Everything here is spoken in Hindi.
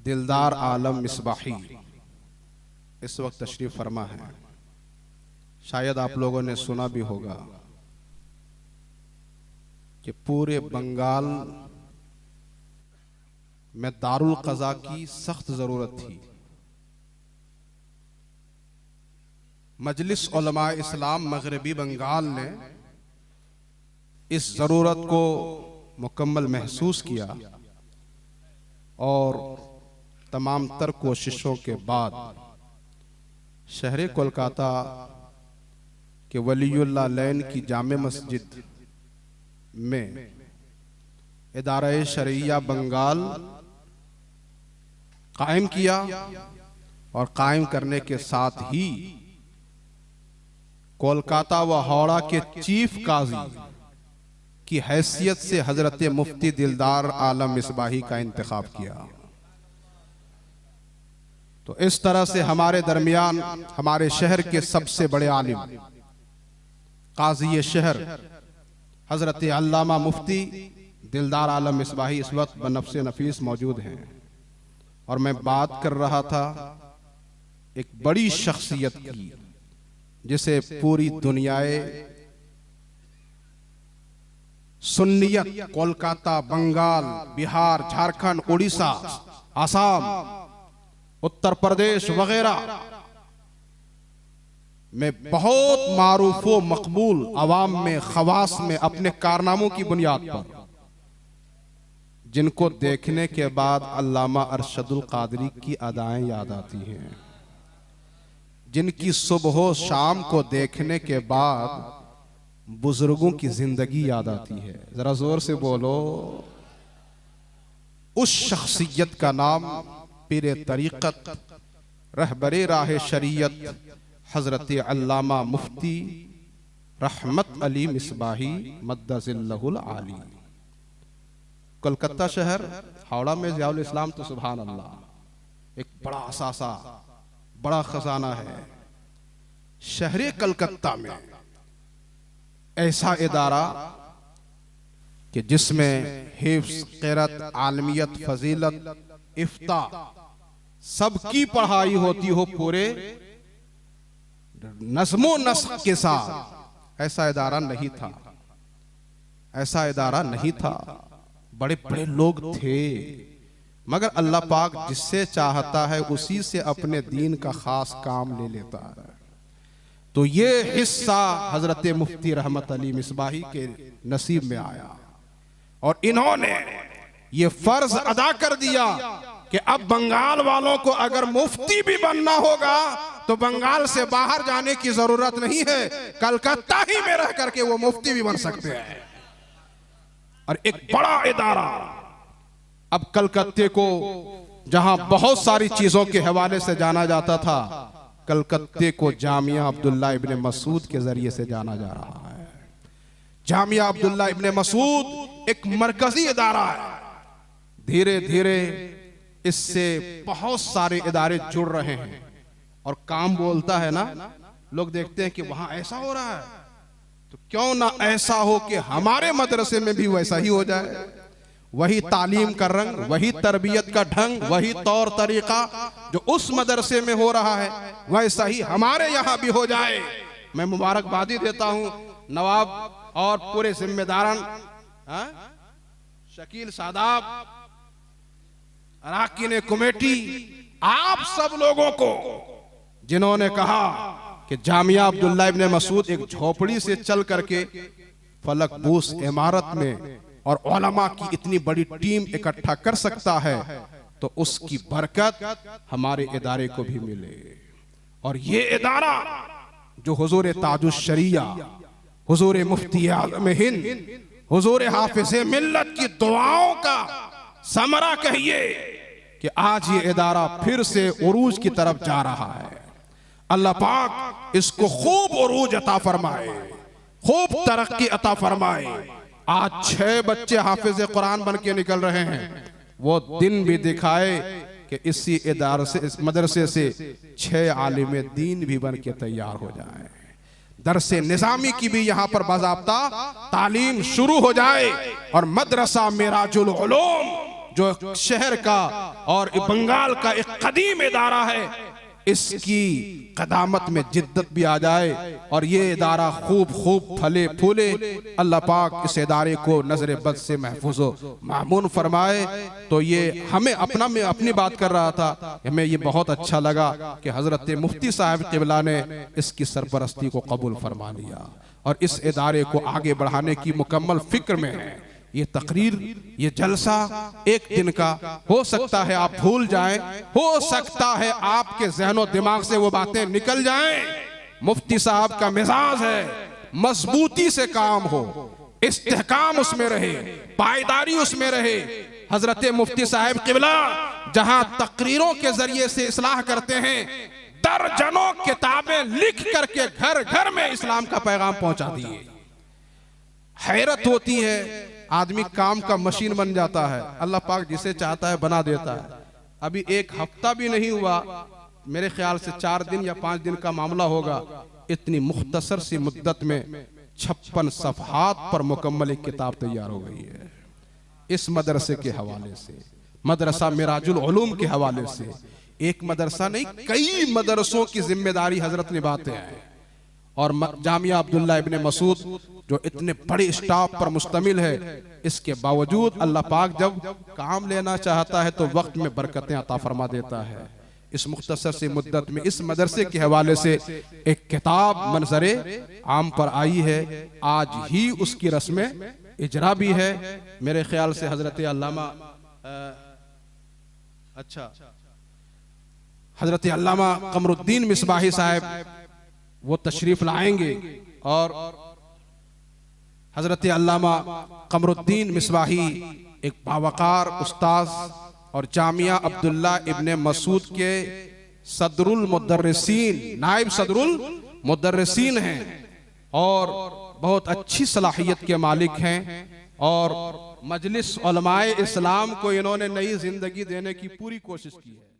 दिलदार आलम मिसबाही इस वक्त तशरीफ फरमा है। शायद आप लोगों ने सुना भी होगा कि पूरे बंगाल में दारुल क़ज़ा की सख्त जरूरत थी। मजलिस उलमा इस्लाम मगरबी बंगाल ने इस जरूरत को मुकम्मल महसूस किया और तमाम तर कोशिशों के बाद शहर कोलकाता के वलीउल्लाह लैन की जामे मस्जिद में इदारा शरिया बंगाल कायम किया और कायम करने के साथ ही कोलकाता व हावड़ा के चीफ काजी की हैसियत से हजरत मुफ्ती दिलदार आलम मिसबाही का इंतखाब किया। तो इस तरह से हमारे दरमियान हमारे शहर के सबसे बड़े आलिम काजी शहर हजरत अल्लामा मुफ्ती दिलदार आलम मिसबाही इस वक्त बनफ्से नफीस मौजूद हैं। और मैं बात कर रहा था एक बड़ी शख्सियत की जिसे पूरी दुनियाए सुन्नियत कोलकाता, बंगाल, बिहार, झारखंड, उड़ीसा, आसाम, उत्तर प्रदेश वगैरह में बहुत मारूफ व मकबूल अवाम में खवास में अपने कारनामों की बुनियाद पर जिनको देखने के बाद अल्लामा अरशदुल कादरी की अदाएं याद आती हैं, जिनकी सुबह शाम को देखने के बाद बुजुर्गों की जिंदगी याद आती है। जरा जोर से बोलो। उस शख्सियत का नाम पीरे तरीक़त रहबरे राह शरीयत हजरत अल्लामा मुफ्ती रहमत अली मिसबाही मद्दज़िल्लहुल आली। कोलकाता शहर हावड़ा में ज़ियाउल इस्लाम तो सुभान अल्लाह एक बड़ा असासा, बड़ा खजाना है। शहर कलकत्ता में ऐसा इदारा कि जिसमें हिफ्ज़, क़िरात, आलमियत, फजीलत, इफ्ता सबकी पढ़ाई होती हो पूरे नज़्मो नस्ख के साथ, ऐसा इदारा नहीं था। ऐसा इदारा नहीं था। बड़े बड़े लोग थे मगर अल्लाह पाक जिससे चाहता है उसी से अपने दीन का खास काम ले लेता है। तो ये हिस्सा हजरत मुफ्ती रहमत अली मिसबाही के नसीब में आया और इन्होंने ये फर्ज अदा कर दिया कि अब बंगाल वालों को अगर मुफ्ती भी बनना होगा तो बंगाल से बाहर जाने की जरूरत नहीं है, कलकत्ता ही में रह करके वो मुफ्ती भी बन सकते हैं। और एक बड़ा इदारा अब कलकत्ते को जहां बहुत सारी चीजों के हवाले से जाना जाता था, कलकत्ते को जामिया अब्दुल्ला इब्ने मसूद के जरिए से जाना जा रहा है। जामिया अब्दुल्ला इब्ने मसूद एक मरकजी इदारा है। धीरे धीरे इससे बहुत सारे इदारे जुड़ रहे हैं और काम बोलता है ना, लोग देखते हैं कि वहां ऐसा हो रहा है तो क्यों ना ऐसा हो कि हमारे मदरसे में भी वैसा ही हो जाए। वही तालीम का रंग, वही तरबियत का ढंग, वही तौर तरीका जो उस मदरसे में हो रहा है वैसा ही हमारे यहाँ भी हो जाए। मैं मुबारकबादी देता हूँ नवाब और पूरे जिम्मेदारान शकील सादाब, अराकीन कमेटी, आप सब लोगों को जिन्होंने कहा कि जामिया अब्दुल्ला इब्ने मसूद एक झोपड़ी से चल करके फलकबूस इमारत में और उलमा की इतनी बड़ी टीम इकट्ठा कर सकता है, तो उसकी बरकत हमारे इदारे को भी मिले। और ये इदारा जो हुजूर ताजुश शरिया, हुजूर मुफ्ती आज़म हिंद, हुजूर हाफिज़ मिल्लत की दुआओं का समरा कहिए कि आज ये इदारा फिर से उरूज की तरफ जा रहा है। अल्लाह पाक इसको खूब उरूज अता फरमाए, खूब तरक्की अता फरमाए। आज 6 बच्चे हाफिज कुरान बन के निकल रहे हैं। वो दिन भी दिखाए कि इसी इदारे से, इस मदरसे से 6 आलिम दीन भी बन के तैयार हो जाए। दरसे निजामी की भी यहाँ पर बाज़ाब्ता तालीम शुरू हो जाए और मदरसा मिराजुल उलूम जो शहर का और बंगाल का एक कदीम इदारा है, इसकी कदामत में जिद्दत भी आ जाए और ये इदारा खूब खूब फले फूले, अल्लाह पाक इस इदारे को नजर बद से महफूज मामून फरमाए। तो ये हमें अपना, मैं अपनी बात कर रहा था, हमें ये बहुत अच्छा लगा कि हजरत मुफ्ती साहब क़िबला ने इसकी सरपरस्ती को कबूल फरमा लिया और इस इदारे को आगे बढ़ाने की मुकम्मल फिक्र में है। ये तकरीर, ये जलसा एक दिन का हो सकता है, आप भूल जाएं, हो सकता है आपके ज़हनो दिमाग से वो बातें निकल जाएं। मुफ्ती साहब का मिजाज है मजबूती से काम हो, इस्तेहकाम उसमें रहे, पायदारी उसमें रहे। हजरत मुफ्ती साहब क़िबला जहां तकरीरों के जरिए से इस्लाह करते हैं, दर्जनों किताबें लिख करके घर घर में इस्लाम का पैगाम पहुंचा दिए। हैरत होती है, आदमी काम का मशीन बन जाता है, अल्लाह पाक जिसे चाहता है बना देता है। अभी एक हफ्ता भी नहीं हुआ, मेरे ख्याल से 4 दिन या 5 दिन का मामला होगा, इतनी मुख्तसर सी मुद्दत में 56 सफ़हात पर मुकम्मल एक किताब तैयार हो गई है। इस मदरसे के हवाले से, मदरसा मिराजुल उलूम के हवाले से, एक मदरसा नहीं कई मदरसों की जिम्मेदारी हजरत निभाते हैं। और जामिया अब्दुल्ला इब्ने मसूद जो इतने बड़े स्टाफ पर मुश्तमिल है, इसके बावजूद अल्लाह पाक जब काम लेना चाहता है तो वक्त में बरकतें अता फरमा देता है। इस मुख्तसर सी मुद्दत में इस मदरसे के हवाले से एक किताब मंजरे आम पर आई है, आज ही उसकी रस्में इजरा भी है। मेरे ख्याल से हजरत अल्लामा हजरत अल्लामा कमरुद्दीन मिसबाही साहब वो तशरीफ लाएंगे और हजरत अल्लामा कमरुद्दीन मिसबाही एक बावकार उस्ताद और जामिया अब्दुल्ला इब्ने मसूद के सदरुल मुदर्रिसीन, नाइब सदरुल मुदर्रिसीन हैं और बहुत अच्छी सलाहियत के मालिक हैं और मजलिस उलमाए इस्लाम को इन्होंने नई जिंदगी देने की पूरी कोशिश की है।